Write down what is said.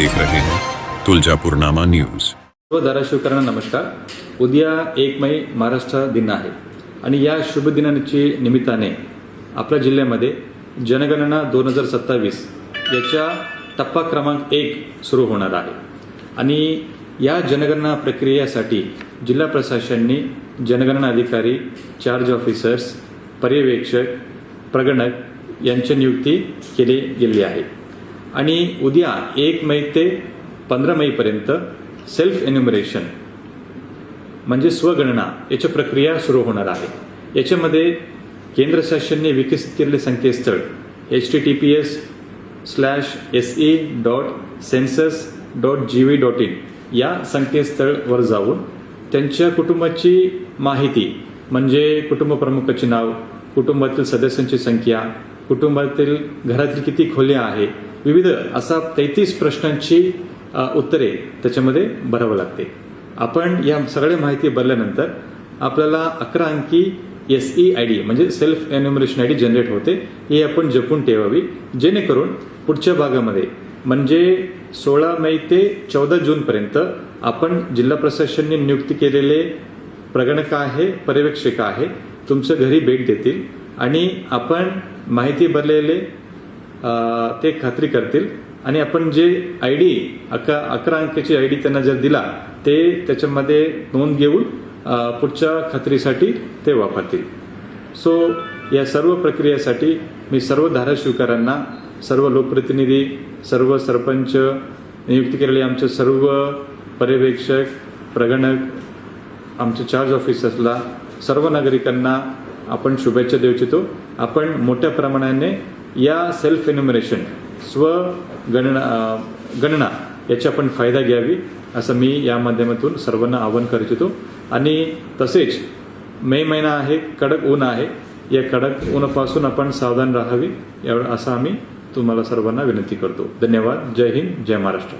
देख रहे हैं तुळजापूरनामा न्यूज। सर्व धाराशिवकरांना नमस्कार। उद्या 1 मई महाराष्ट्र दिन आहे आणि या शुभ दिनाची निमित्ताने आपल्या जिल्ह्यामध्ये जनगणना 2027 याच्या टप्पा क्रमांक 1 सुरू होणार आहे आणि या जनगणना प्रक्रियेसाठी जिल्हा प्रशासनाने जनगणना अधिकारी, चार्ज ऑफिसर्स, पर्यवेक्षक, प्रगणक यांची नियुक्ती केली गेली आहे आणि उद्या 1 मई ते 15 मईपर्यंत सेल्फ एन्युमरेशन म्हणजे स्वगणना याची प्रक्रिया सुरू होणार आहे। याच्यामध्ये केंद्र शासनाने विकसित केलेले संकेतस्थळ https:/se.census.gov.in या संकेतस्थळावर जाऊन त्यांच्या कुटुंबाची माहिती म्हणजे कुटुंब प्रमुखाचे नाव, कुटुंबातील सदस्यांची संख्या, कुटुंबातील घरातील किती खोल्या आहे, विविध असा 33 प्रश्नांची उत्तरे त्याच्यामध्ये भरावं लागते। आपण या सगळ्या माहिती भरल्यानंतर आपल्याला 11 अंकी SEID म्हणजे सेल्फ एन्युमरेशन ID जनरेट होते। ही आपण जपून ठेवावी जेणेकरून पुढच्या भागामध्ये म्हणजे 16 मई ते 14 जून पर्यंत आपण जिल्हा प्रशासनाने नियुक्त केलेले प्रगणक आहे, पर्यवेक्षक आहे, तुमच्या घरी भेट देतील आणि आपण माहिती भरलेले ते खात्री करतील आणि आपण जे ID 11 अंकाची ID त्यांना जर दिला ते त्याच्यामध्ये नोंद घेऊन पुढच्या खात्रीसाठी ते वापरतील। सो या सर्व प्रक्रियेसाठी मी सर्व धाराशिवकरांना, सर्व लोकप्रतिनिधी, सर्व सरपंच, नियुक्त केलेले आमचे सर्व पर्यवेक्षक, प्रगणक, आमचे चार्ज ऑफिसर्सला, सर्व नागरिकांना आपण शुभेच्छा देऊ इच्छितो। आपण मोठ्या प्रमाणाने या सेल्फ एन्युमरेशन गणना याचा आपण फायदा घ्यावी असं मी या माध्यमातून सर्वांना आवाहन करू इच्छितो। आणि तसेच मे महिना आहे, कडक ऊन आहे, या कडक ऊनपासून आपण सावधान राहावे असं आम्ही तुम्हाला सर्वांना विनंती करतो। धन्यवाद। जय हिंद, जय महाराष्ट्र।